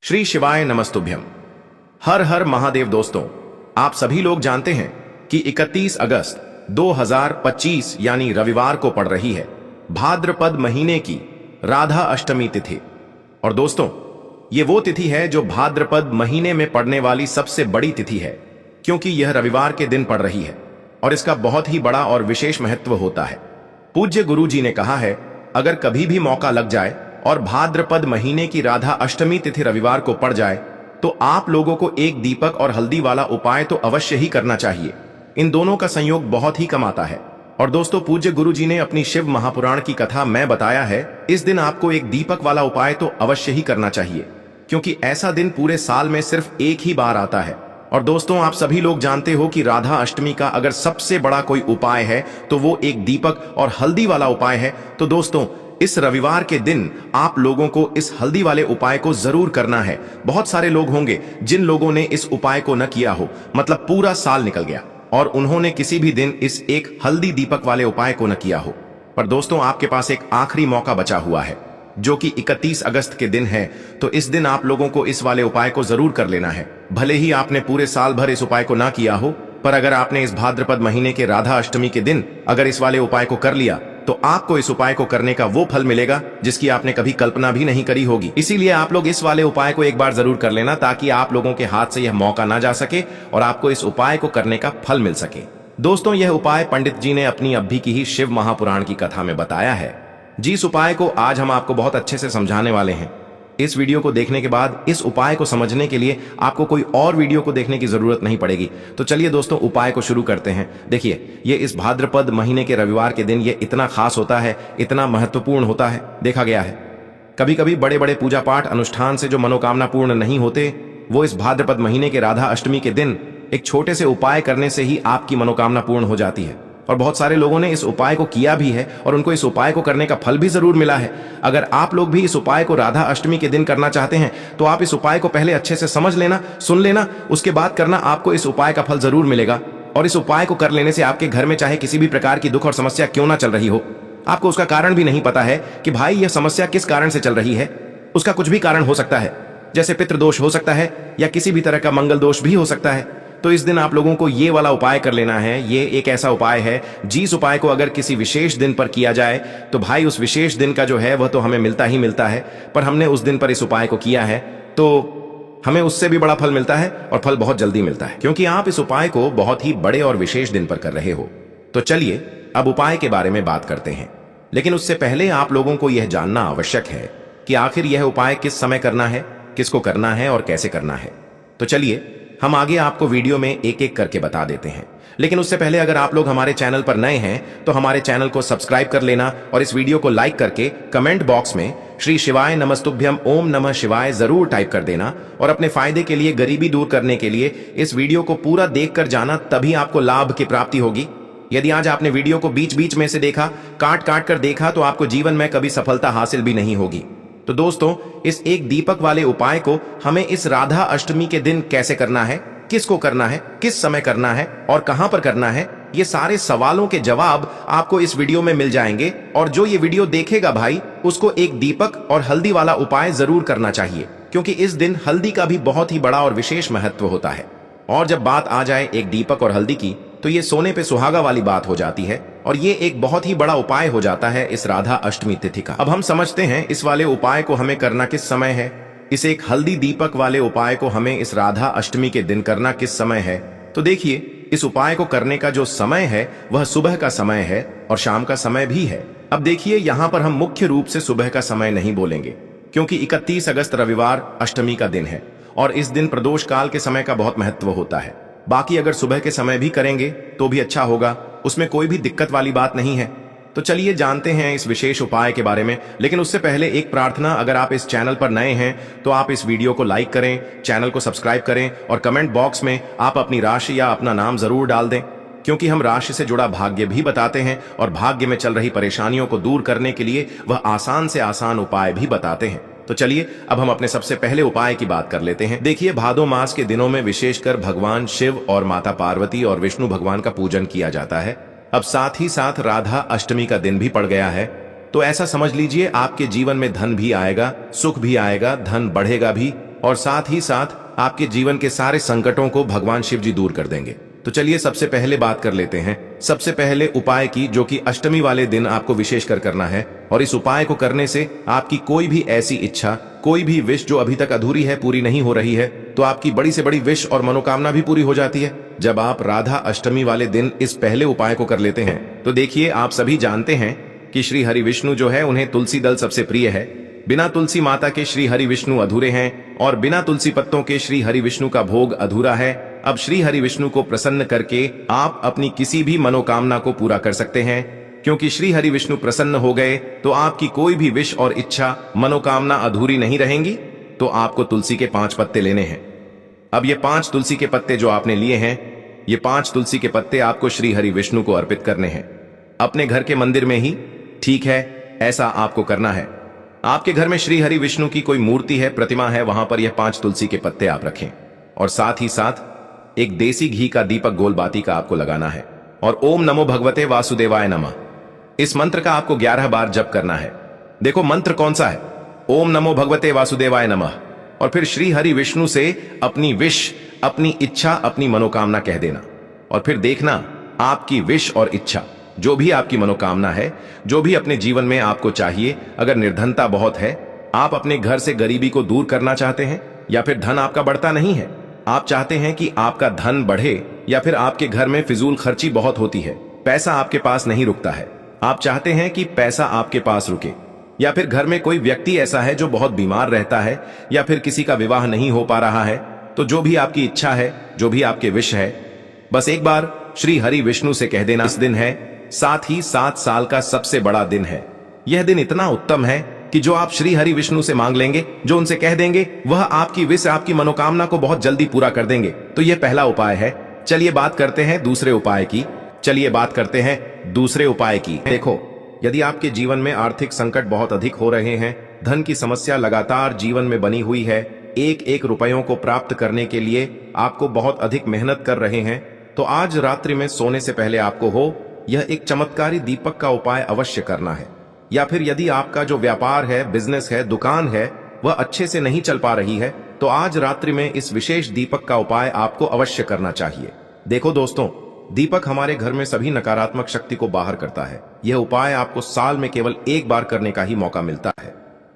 श्री शिवाय नमस्तुभ्यम। हर हर महादेव। दोस्तों, आप सभी लोग जानते हैं कि 31 अगस्त 2025 यानी रविवार को पड़ रही है भाद्रपद महीने की राधा अष्टमी तिथि। और दोस्तों, ये वो तिथि है जो भाद्रपद महीने में पड़ने वाली सबसे बड़ी तिथि है, क्योंकि यह रविवार के दिन पड़ रही है और इसका बहुत ही बड़ा और विशेष महत्व होता है। पूज्य गुरु जी ने कहा है, अगर कभी भी मौका लग जाए और भाद्रपद महीने की राधा अष्टमी तिथि रविवार को पड़ जाए तो आप लोगों को एक दीपक और हल्दी वाला उपाय तो अवश्य ही करना चाहिए। इन दोनों का संयोग बहुत ही कम आता है। और दोस्तों, पूज्य गुरु जी ने अपनी शिव महापुराण की कथा में बताया है, इस दिन आपको एक दीपक वाला उपाय तो अवश्य ही करना चाहिए, क्योंकि ऐसा दिन पूरे साल में सिर्फ एक ही बार आता है। और दोस्तों, आप सभी लोग जानते हो कि राधा अष्टमी का अगर सबसे बड़ा कोई उपाय है तो वो एक दीपक और हल्दी वाला उपाय है। तो दोस्तों, इस रविवार के दिन आप लोगों को इस हल्दी वाले उपाय को जरूर करना है। बहुत सारे लोग होंगे जिन लोगों ने इस उपाय को न किया हो, मतलब पूरा साल निकल गया और उन्होंने किसी भी दिन इस एक हल्दी दीपक वाले उपाय को न किया हो। पर दोस्तों, आपके पास एक आखिरी मौका बचा हुआ है, जो कि 31 अगस्त के दिन है। तो इस दिन आप लोगों को इस वाले उपाय को जरूर कर लेना है। भले ही आपने पूरे साल भर इस उपाय को ना किया हो, पर अगर आपने इस भाद्रपद महीने के राधा अष्टमी के दिन अगर इस वाले उपाय को कर लिया तो आपको इस उपाय को करने का वो फल मिलेगा जिसकी आपने कभी कल्पना भी नहीं करी होगी। इसीलिए आप लोग इस वाले उपाय को एक बार जरूर कर लेना, ताकि आप लोगों के हाथ से यह मौका ना जा सके और आपको इस उपाय को करने का फल मिल सके। दोस्तों, यह उपाय पंडित जी ने अपनी अभी की ही शिव महापुराण की कथा में बताया है। जिस उपाय को आज हम आपको बहुत अच्छे से समझाने वाले हैं, इस वीडियो को देखने के बाद इस उपाय को समझने के लिए आपको कोई और वीडियो को देखने की जरूरत नहीं पड़ेगी। तो चलिए दोस्तों, उपाय को शुरू करते हैं। देखिए, ये इस भाद्रपद महीने के रविवार के दिन ये इतना खास होता है, इतना महत्वपूर्ण होता है। देखा गया है कभी कभी बड़े बड़े पूजा पाठ अनुष्ठान से जो मनोकामना पूर्ण नहीं होते, वो इस भाद्रपद महीने के राधा अष्टमी के दिन एक छोटे से उपाय करने से ही आपकी मनोकामना पूर्ण हो जाती है। और बहुत सारे लोगों ने इस उपाय को किया भी है और उनको इस उपाय को करने का फल भी जरूर मिला है। अगर आप लोग भी इस उपाय को राधा अष्टमी के दिन करना चाहते हैं तो आप इस उपाय को पहले अच्छे से समझ लेना, सुन लेना, उसके बाद करना। आपको इस उपाय का फल जरूर मिलेगा। और इस उपाय को कर लेने से आपके घर में चाहे किसी भी प्रकार की दुख और समस्या क्यों ना चल रही हो, आपको उसका कारण भी नहीं पता है कि भाई यह समस्या किस कारण से चल रही है, उसका कुछ भी कारण हो सकता है। जैसे पितृदोष हो सकता है या किसी भी तरह का मंगल दोष भी हो सकता है। तो इस दिन आप लोगों को ये वाला उपाय कर लेना है। ये एक ऐसा उपाय है जिस उपाय को अगर किसी विशेष दिन पर किया जाए तो भाई उस विशेष दिन का जो है वह तो हमें मिलता ही मिलता है, पर हमने उस दिन पर इस उपाय को किया है तो हमें उससे भी बड़ा फल मिलता है और फल बहुत जल्दी मिलता है, क्योंकि आप इस उपाय को बहुत ही बड़े और विशेष दिन पर कर रहे हो। तो चलिए अब उपाय के बारे में बात करते हैं, लेकिन उससे पहले आप लोगों को यह जानना आवश्यक है कि आखिर यह उपाय किस समय करना है, किसको करना है और कैसे करना है। तो चलिए हम आगे आपको वीडियो में एक एक करके बता देते हैं। लेकिन उससे पहले अगर आप लोग हमारे चैनल पर नए हैं तो हमारे चैनल को सब्सक्राइब कर लेना और इस वीडियो को लाइक करके कमेंट बॉक्स में श्री शिवाय नमस्तुभ्यम ओम नमः शिवाय जरूर टाइप कर देना। और अपने फायदे के लिए, गरीबी दूर करने के लिए इस वीडियो को पूरा देख कर जाना, तभी आपको लाभ की प्राप्ति होगी। यदि आज आपने वीडियो को बीच बीच में से देखा, काट काट कर देखा, तो आपको जीवन में कभी सफलता हासिल भी नहीं होगी। तो दोस्तों, इस एक दीपक वाले उपाय को हमें इस राधा अष्टमी के दिन कैसे करना है, किसको करना है, किस समय करना है और कहां पर करना है, ये सारे सवालों के जवाब आपको इस वीडियो में मिल जाएंगे। और जो ये वीडियो देखेगा भाई, उसको एक दीपक और हल्दी वाला उपाय जरूर करना चाहिए, क्योंकि इस दिन हल्दी का भी बहुत ही बड़ा और विशेष महत्व होता है। और जब बात आ जाए एक दीपक और हल्दी की, तो ये सोने पे सुहागा वाली बात हो जाती है और ये एक बहुत ही बड़ा उपाय हो जाता है इस राधा अष्टमी तिथि का। अब हम समझते हैं इस वाले उपाय को हमें करना किस समय है। इस एक हल्दी दीपक वाले उपाय को हमें इस राधा अष्टमी के दिन करना किस समय है। तो देखिए, इस उपाय को करने का जो समय है वह सुबह का समय है और शाम का समय भी है। अब देखिए, यहाँ पर हम मुख्य रूप से सुबह का समय नहीं बोलेंगे, क्योंकि 31 अगस्त रविवार अष्टमी का दिन है और इस दिन प्रदोष काल के समय का बहुत महत्व होता है। बाकी अगर सुबह के समय भी करेंगे तो भी अच्छा होगा, उसमें कोई भी दिक्कत वाली बात नहीं है। तो चलिए जानते हैं इस विशेष उपाय के बारे में। लेकिन उससे पहले एक प्रार्थना, अगर आप इस चैनल पर नए हैं तो आप इस वीडियो को लाइक करें, चैनल को सब्सक्राइब करें और कमेंट बॉक्स में आप अपनी राशि या अपना नाम जरूर डाल दें, क्योंकि हम राशि से जुड़ा भाग्य भी बताते हैं और भाग्य में चल रही परेशानियों को दूर करने के लिए वह आसान से आसान उपाय भी बताते हैं। तो चलिए अब हम अपने सबसे पहले उपाय की बात कर लेते हैं। देखिए, भादो मास के दिनों में विशेषकर भगवान शिव और माता पार्वती और विष्णु भगवान का पूजन किया जाता है। अब साथ ही साथ राधा अष्टमी का दिन भी पड़ गया है, तो ऐसा समझ लीजिए आपके जीवन में धन भी आएगा, सुख भी आएगा, धन बढ़ेगा भी और साथ ही साथ आपके जीवन के सारे संकटों को भगवान शिव जी दूर कर देंगे। तो चलिए सबसे पहले बात कर लेते हैं सबसे पहले उपाय की, जो कि अष्टमी वाले दिन आपको विशेष कर करना है। और इस उपाय को करने से आपकी कोई भी ऐसी इच्छा, कोई भी विश जो अभी तक अधूरी है, पूरी नहीं हो रही है, तो आपकी बड़ी से बड़ी विश और मनोकामना भी पूरी हो जाती है जब आप राधा अष्टमी वाले दिन इस पहले उपाय को कर लेते हैं। तो देखिए, आप सभी जानते हैं कि श्री हरि विष्णु जो है, उन्हें तुलसी दल सबसे प्रिय है। बिना तुलसी माता के श्री हरि विष्णु अधूरे हैं और बिना तुलसी पत्तों के श्री हरि विष्णु का भोग अधूरा है। अब श्री हरि विष्णु को प्रसन्न करके आप अपनी किसी भी मनोकामना को पूरा कर सकते हैं, क्योंकि श्री हरि विष्णु प्रसन्न हो गए तो आपकी कोई भी विश और इच्छा, मनोकामना अधूरी नहीं रहेंगी। तो आपको तुलसी के 5 पत्ते लेने हैं। अब ये 5 तुलसी के पत्ते जो आपने लिए हैं, ये 5 तुलसी के पत्ते आपको श्री हरि विष्णु को अर्पित करने हैं, अपने घर के मंदिर में ही। ठीक है, ऐसा आपको करना है। आपके घर में श्री हरि विष्णु की कोई मूर्ति है, प्रतिमा है, वहां पर यह 5 तुलसी के पत्ते आप रखें और साथ ही साथ एक देसी घी का दीपक गोलबाती का आपको लगाना है और ओम नमो भगवते वासुदेवाय नमः, इस मंत्र का आपको 11 बार जप करना है। देखो मंत्र कौन सा है, ओम नमो भगवते वासुदेवाय नमः, और फिर श्री हरि विष्णु से अपनी विश, अपनी इच्छा, अपनी मनोकामना कह देना। और फिर देखना आपकी विश और इच्छा, जो भी आपकी मनोकामना है, जो भी अपने जीवन में आपको चाहिए, अगर निर्धनता बहुत है, आप अपने घर से गरीबी को दूर करना चाहते हैं, या फिर धन आपका बढ़ता नहीं है, आप चाहते हैं कि आपका धन बढ़े, या फिर आपके घर में फिजूल खर्ची बहुत होती है, पैसा आपके पास नहीं रुकता है, आप चाहते हैं कि पैसा आपके पास रुके, या फिर घर में कोई व्यक्ति ऐसा है जो बहुत बीमार रहता है, या फिर किसी का विवाह नहीं हो पा रहा है, तो जो भी आपकी इच्छा है, जो भी आपके विश है, बस एक बार श्री हरि विष्णु से कह देना। इस दिन है, साथ ही 7 साल का सबसे बड़ा दिन है। यह दिन इतना उत्तम है कि जो आप श्री हरि विष्णु से मांग लेंगे, जो उनसे कह देंगे, वह आपकी विश, आपकी मनोकामना को बहुत जल्दी पूरा कर देंगे। तो यह पहला उपाय है। चलिए बात करते हैं दूसरे उपाय की। देखो, यदि आपके जीवन में आर्थिक संकट बहुत अधिक हो रहे हैं, धन की समस्या लगातार जीवन में बनी हुई है, एक एक रुपयों को प्राप्त करने के लिए आपको बहुत अधिक मेहनत कर रहे हैं, तो आज रात्रि में सोने से पहले आपको यह एक चमत्कारी दीपक का उपाय अवश्य करना है। या फिर यदि आपका जो व्यापार है, बिजनेस है, दुकान है, वह अच्छे से नहीं चल पा रही है, तो आज रात्रि में इस विशेष दीपक का उपाय आपको अवश्य करना चाहिए। देखो दोस्तों, दीपक हमारे घर में सभी नकारात्मक शक्ति को बाहर करता है। यह उपाय आपको साल में केवल एक बार करने का ही मौका मिलता है।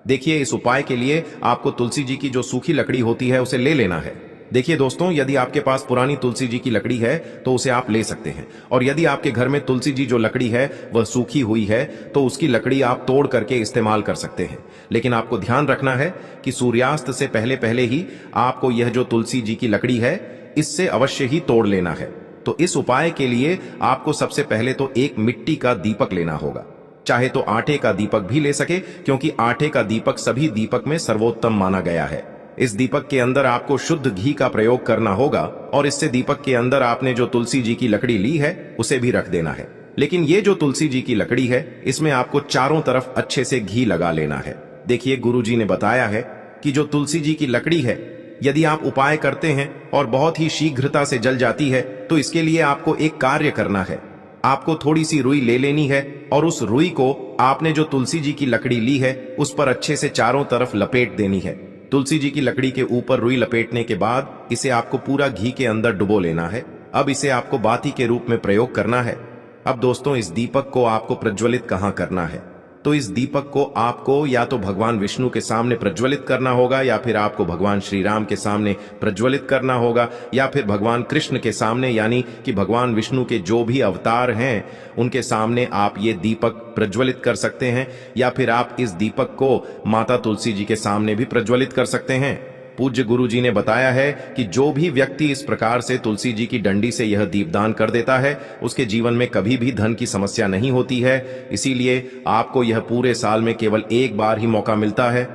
देखिए, इस उपाय के लिए आपको तुलसी जी की जो सूखी लकड़ी होती है, उसे ले लेना है। देखिए दोस्तों, यदि आपके पास पुरानी तुलसी जी की लकड़ी है तो उसे आप ले सकते हैं, और यदि आपके घर में तुलसी जी जो लकड़ी है वह सूखी हुई है, तो उसकी लकड़ी आप तोड़ करके इस्तेमाल कर सकते हैं। लेकिन आपको ध्यान रखना है कि सूर्यास्त से पहले पहले ही आपको यह जो तुलसी जी की लकड़ी है, इससे अवश्य ही तोड़ लेना है। तो इस उपाय के लिए आपको सबसे पहले तो एक मिट्टी का दीपक लेना होगा, चाहे तो आटे का दीपक भी ले सके, क्योंकि आटे का दीपक सभी दीपक में सर्वोत्तम माना गया है। इस दीपक के अंदर आपको शुद्ध घी का प्रयोग करना होगा, और इससे दीपक के अंदर आपने जो तुलसी जी की लकड़ी ली है उसे भी रख देना है। लेकिन ये जो तुलसी जी की लकड़ी है, इसमें आपको चारों तरफ अच्छे से घी लगा लेना है। देखिए, गुरु जी ने बताया है कि जो तुलसी जी की लकड़ी है, यदि आप उपाय करते हैं और बहुत ही शीघ्रता से जल जाती है, तो इसके लिए आपको एक कार्य करना है। आपको थोड़ी सी रुई ले लेनी है, और उस रुई को आपने जो तुलसी जी की लकड़ी ली है उस पर अच्छे से चारों तरफ लपेट देनी है। तुलसी जी की लकड़ी के ऊपर रुई लपेटने के बाद इसे आपको पूरा घी के अंदर डुबो लेना है। अब इसे आपको बाती के रूप में प्रयोग करना है। अब दोस्तों, इस दीपक को आपको प्रज्वलित कहाँ करना है? तो इस दीपक को आपको या तो भगवान विष्णु के सामने प्रज्वलित करना होगा, या फिर आपको भगवान श्री राम के सामने प्रज्वलित करना होगा, या फिर भगवान कृष्ण के सामने, यानी कि भगवान विष्णु के जो भी अवतार हैं उनके सामने आप ये दीपक प्रज्वलित कर सकते हैं, या फिर आप इस दीपक को माता तुलसी जी के सामने भी प्रज्वलित कर सकते हैं। पूज्य गुरु जी ने बताया है कि जो भी व्यक्ति इस प्रकार से तुलसी जी की डंडी से यह दीपदान कर देता है, उसके जीवन में कभी भी धन की समस्या नहीं होती है। इसीलिए आपको यह पूरे साल में केवल एक बार ही मौका मिलता है।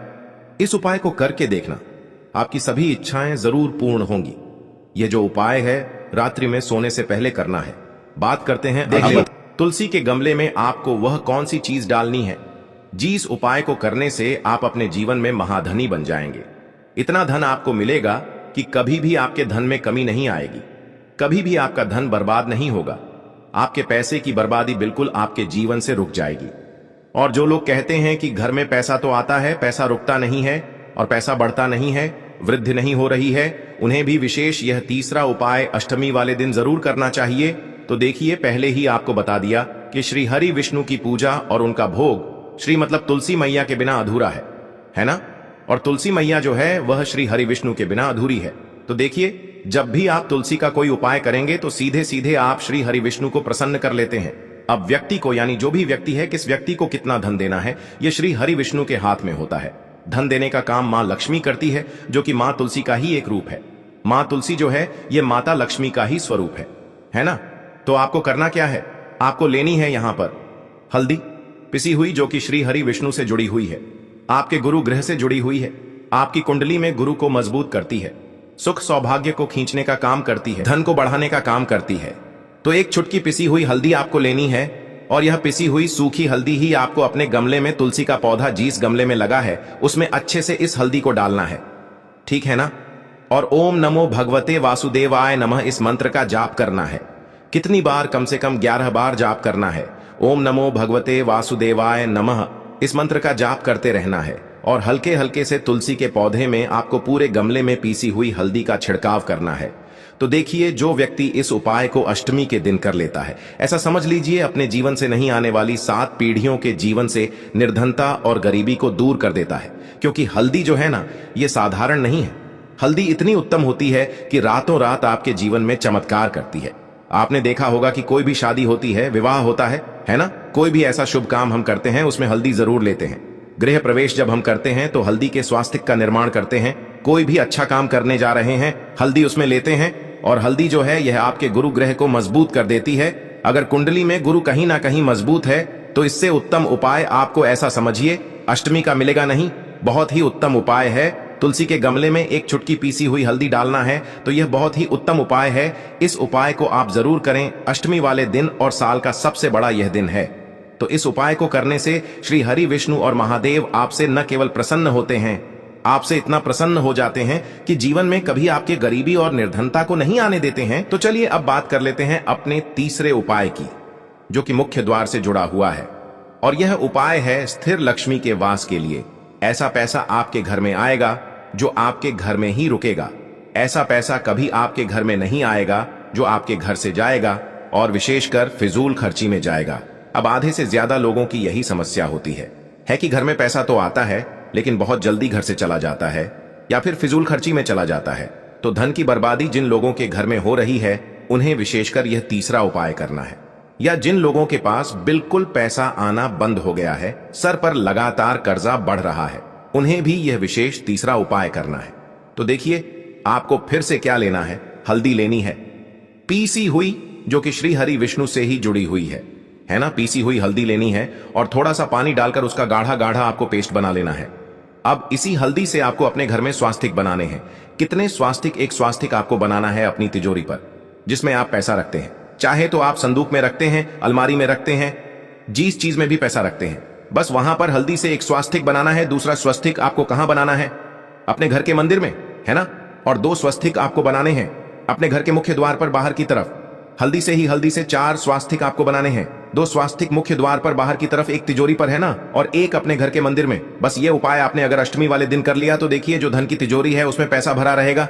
इस उपाय को करके देखना, आपकी सभी इच्छाएं जरूर पूर्ण होंगी। यह जो उपाय है रात्रि में सोने से पहले करना है। बात करते हैं देखिए, तुलसी के गमले में आपको वह कौन सी चीज डालनी है जिस उपाय को करने से आप अपने जीवन में महाधनी बन जाएंगे। इतना धन आपको मिलेगा कि कभी भी आपके धन में कमी नहीं आएगी, कभी भी आपका धन बर्बाद नहीं होगा। आपके पैसे की बर्बादी बिल्कुल आपके जीवन से रुक जाएगी। और जो लोग कहते हैं कि घर में पैसा तो आता है, पैसा रुकता नहीं है और पैसा बढ़ता नहीं है, वृद्धि नहीं हो रही है, उन्हें भी विशेष यह तीसरा उपाय अष्टमी वाले दिन जरूर करना चाहिए। तो देखिए, पहले ही आपको बता दिया कि श्री हरि विष्णु की पूजा और उनका भोग श्री मतलब तुलसी मैया के बिना अधूरा है ना। और तुलसी मैया जो है वह श्री हरि विष्णु के बिना अधूरी है। तो देखिए, जब भी आप तुलसी का कोई उपाय करेंगे तो सीधे सीधे आप श्री हरि विष्णु को प्रसन्न कर लेते हैं। अब व्यक्ति को, यानी जो भी व्यक्ति है, किस व्यक्ति को कितना धन देना है, यह श्री हरि विष्णु के हाथ में होता है। धन देने का काम मां लक्ष्मी करती है, जो कि मां तुलसी का ही एक रूप है। मां तुलसी जो है यह माता लक्ष्मी का ही स्वरूप है ना। तो आपको करना क्या है, आपको लेनी है यहां पर हल्दी पिसी हुई, जो कि श्री हरि विष्णु से जुड़ी हुई है, आपके गुरु ग्रह से जुड़ी हुई है, आपकी कुंडली में गुरु को मजबूत करती है, सुख सौभाग्य को खींचने का काम करती है, धन को बढ़ाने का काम करती है। तो एक चुटकी पिसी हुई हल्दी आपको लेनी है, और यह पिसी हुई सूखी हल्दी ही आपको अपने गमले में, तुलसी का पौधा जिस गमले में लगा है उसमें अच्छे से इस हल्दी को डालना है, ठीक है ना। और ओम नमो भगवते वासुदेवाय नमः इस मंत्र का जाप करना है। कितनी बार? कम से कम 11 बार जाप करना है। ओम नमो भगवते वासुदेवाय नमः इस मंत्र का जाप करते रहना है, और हल्के हल्के से तुलसी के पौधे में आपको पूरे गमले में पीसी हुई हल्दी का छिड़काव करना है। तो देखिए, जो व्यक्ति इस उपाय को अष्टमी के दिन कर लेता है, ऐसा समझ लीजिए अपने जीवन से नहीं आने वाली 7 पीढ़ियों के जीवन से निर्धनता और गरीबी को दूर कर देता है। क्योंकि हल्दी जो है ना, ये साधारण नहीं है। हल्दी इतनी उत्तम होती है कि रातों रात आपके जीवन में चमत्कार करती है। आपने देखा होगा कि कोई भी शादी होती है, विवाह होता है ना, कोई भी ऐसा शुभ काम हम करते हैं उसमें हल्दी जरूर लेते हैं। गृह प्रवेश जब हम करते हैं तो हल्दी के स्वास्तिक का निर्माण करते हैं। कोई भी अच्छा काम करने जा रहे हैं, हल्दी उसमें लेते हैं। और हल्दी जो है यह आपके गुरु ग्रह को मजबूत कर देती है। अगर कुंडली में गुरु कहीं ना कहीं मजबूत है तो इससे उत्तम उपाय आपको, ऐसा समझिए, अष्टमी का मिलेगा नहीं। बहुत ही उत्तम उपाय है। तुलसी के गमले में एक चुटकी पीसी हुई हल्दी डालना है, तो यह बहुत ही उत्तम उपाय है। इस उपाय को आप जरूर करें अष्टमी वाले दिन, और साल का सबसे बड़ा यह दिन है। तो इस उपाय को करने से श्री हरि विष्णु और महादेव आपसे न केवल प्रसन्न होते हैं, आपसे इतना प्रसन्न हो जाते हैं कि जीवन में कभी आपके गरीबी और निर्धनता को नहीं आने देते हैं। तो चलिए अब बात कर लेते हैं अपने तीसरे उपाय की, जो कि मुख्य द्वार से जुड़ा हुआ है। और यह उपाय है स्थिर लक्ष्मी के वास के लिए। ऐसा पैसा आपके घर में आएगा जो आपके घर में ही रुकेगा। ऐसा पैसा कभी आपके घर में नहीं आएगा जो आपके घर से जाएगा, और विशेषकर फिजूल खर्ची में जाएगा। अब आधे से ज्यादा लोगों की यही समस्या होती है कि घर में पैसा तो आता है लेकिन बहुत जल्दी घर से चला जाता है, या फिर फिजूल खर्ची में चला जाता है। तो धन की बर्बादी जिन लोगों के घर में हो रही है, उन्हें विशेषकर यह तीसरा उपाय करना है। या जिन लोगों के पास बिल्कुल पैसा आना बंद हो गया है, सर पर लगातार कर्जा बढ़ रहा है, उन्हें भी यह विशेष तीसरा उपाय करना है। तो देखिए, आपको फिर से क्या लेना है, हल्दी लेनी है पीसी हुई, जो कि श्री हरि विष्णु से ही जुड़ी हुई है ना। पीसी हुई हल्दी लेनी है, और थोड़ा सा पानी डालकर उसका गाढ़ा गाढ़ा आपको पेस्ट बना लेना है। अब इसी हल्दी से आपको अपने घर में स्वास्तिक बनाने हैं। कितने स्वास्तिक? एक स्वास्तिक आपको बनाना है अपनी तिजोरी पर, जिसमें आप पैसा रखते हैं। चाहे तो आप संदूक में रखते हैं, अलमारी में रखते हैं, जिस चीज में भी पैसा रखते हैं, बस वहां पर हल्दी से एक स्वास्तिक बनाना है। दूसरा स्वास्तिक आपको कहां बनाना है? अपने घर के मंदिर में, है ना। और 2 स्वास्तिक आपको बनाने हैं अपने घर के मुख्य द्वार पर बाहर की तरफ। हल्दी से 4 स्वास्तिक आपको बनाने हैं। 2 स्वास्तिक मुख्य द्वार पर बाहर की तरफ, एक तिजोरी पर, है ना, और एक अपने घर के मंदिर में। बस ये उपाय आपने अगर अष्टमी वाले दिन कर लिया तो देखिए, जो धन की तिजोरी है उसमें पैसा भरा रहेगा।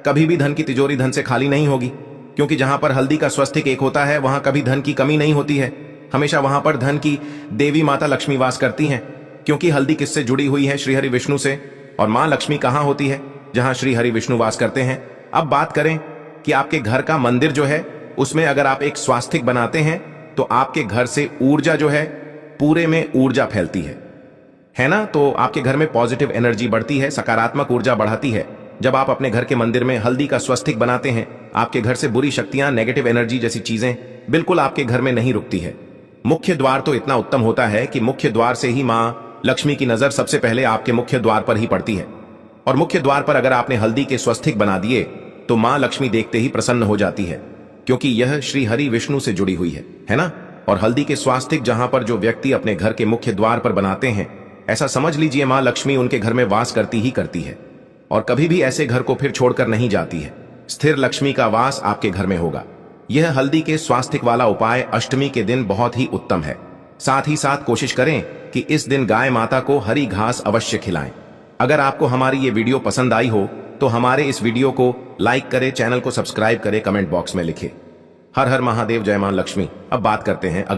कभी भी धन की तिजोरी धन से खाली नहीं होगी, क्योंकि जहां पर हल्दी का स्वास्तिक एक होता है वहां कभी धन की कमी नहीं होती है। हमेशा वहां पर धन की देवी माता लक्ष्मी वास करती हैं, क्योंकि हल्दी किससे जुड़ी हुई है? श्री हरि विष्णु से। और मां लक्ष्मी कहां होती है? जहां श्री हरि विष्णु वास करते हैं। अब बात करें कि आपके घर का मंदिर जो है उसमें अगर आप एक स्वास्तिक बनाते हैं तो आपके घर से ऊर्जा जो है, पूरे में ऊर्जा फैलती है ना। तो आपके घर में पॉजिटिव एनर्जी बढ़ती है, सकारात्मक ऊर्जा बढ़ाती है। जब आप अपने घर के मंदिर में हल्दी का स्वास्तिक बनाते हैं, आपके घर से बुरी शक्तियां, नेगेटिव एनर्जी जैसी चीजें बिल्कुल आपके घर में नहीं रुकती है। मुख्य द्वार तो इतना उत्तम होता है कि मुख्य द्वार से ही मां लक्ष्मी की नजर सबसे पहले आपके मुख्य द्वार पर ही पड़ती है। और मुख्य द्वार पर अगर आपने हल्दी के स्वास्तिक बना दिए तो मां लक्ष्मी देखते ही प्रसन्न हो जाती है, क्योंकि यह श्री हरि विष्णु से जुड़ी हुई है ना। और हल्दी के स्वास्तिक जहां पर जो व्यक्ति अपने घर के मुख्य द्वार पर बनाते हैं, ऐसा समझ लीजिए मां लक्ष्मी उनके घर में वास करती ही करती है, और कभी भी ऐसे घर को फिर छोड़कर नहीं जाती है। स्थिर लक्ष्मी का वास आपके घर में होगा। यह हल्दी के स्वास्तिक वाला उपाय अष्टमी के दिन बहुत ही उत्तम है। साथ ही साथ कोशिश करें कि इस दिन गाय माता को हरी घास अवश्य खिलाएं। अगर आपको हमारी ये वीडियो पसंद आई हो तो हमारे इस वीडियो को लाइक करे, चैनल को सब्सक्राइब करे, कमेंट बॉक्स में लिखे। हर हर महादेव, जय मां लक्ष्मी। अब बात करते हैं अगले